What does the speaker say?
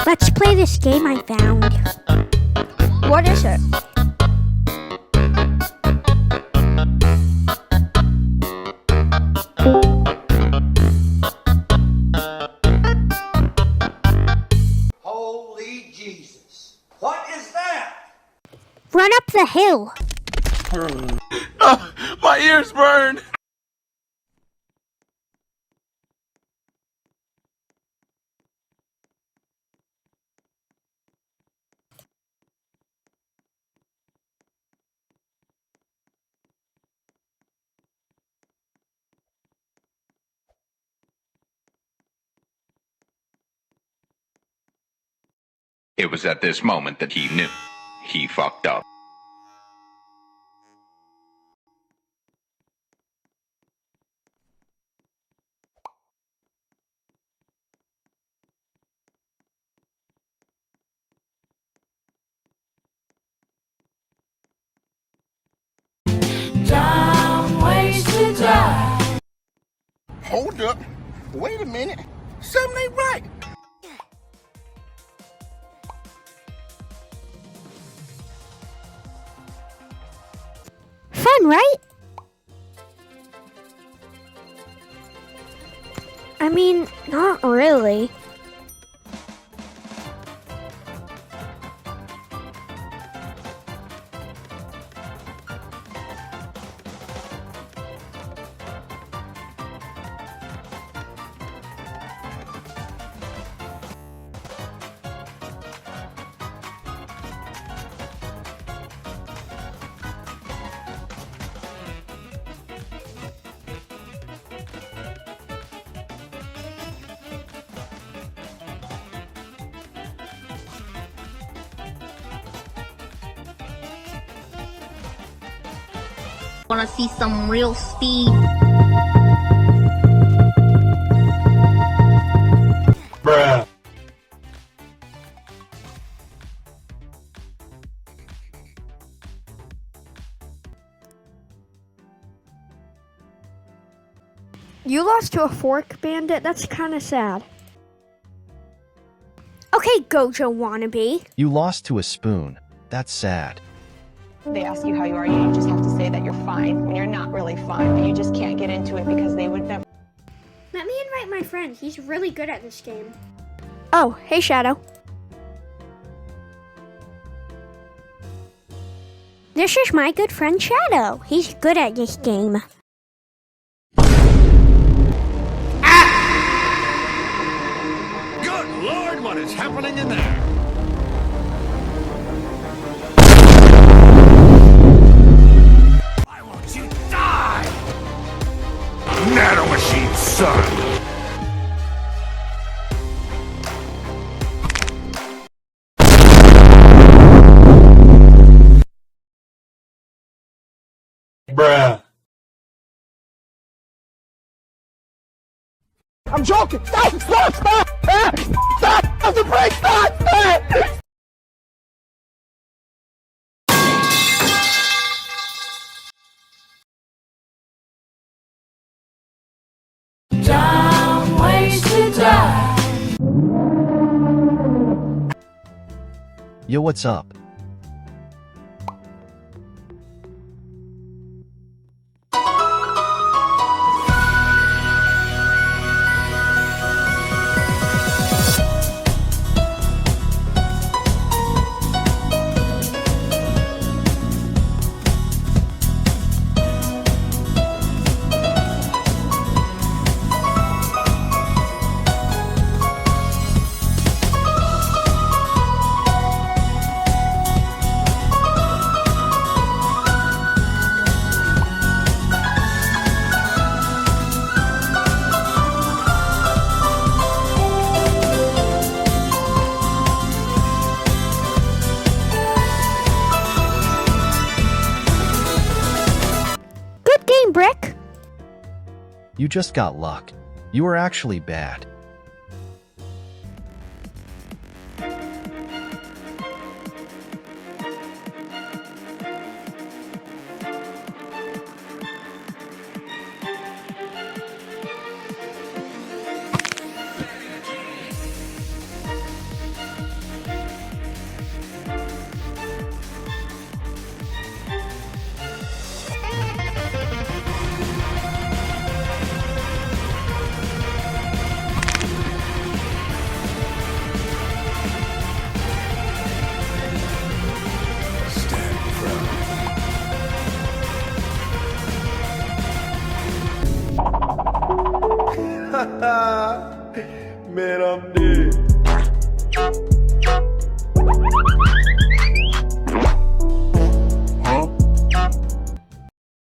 Let's play this game I found. What is it? Holy Jesus. What is that? Run up the hill. My ears burn! It was at this moment that he knew. He fucked up. Hold up. Wait a minute. Something ain't right. Fun, right? I mean, not really. Wanna see some real speed? Bruh. You lost to a fork, Bandit? That's kind of sad. Okay, Gojo wannabe. You lost to a spoon. That's sad. They ask you how you are, you just have to say that you're fine when you're not really fine, but you just can't get into it because they would never. Let me invite my friend. He's really good at this game. Oh, hey, Shadow. This is my good friend Shadow. He's good at this game. Good Lord, what is happening in there? Why won't you die? Nano Machine, son! Bruh. I'm joking! Stop! Stop! Stop! Stop! Stop the brake! Stop! Stop! Yo, what's up? Good game, Brick. You just got luck. You were actually bad. Man, I'm dead.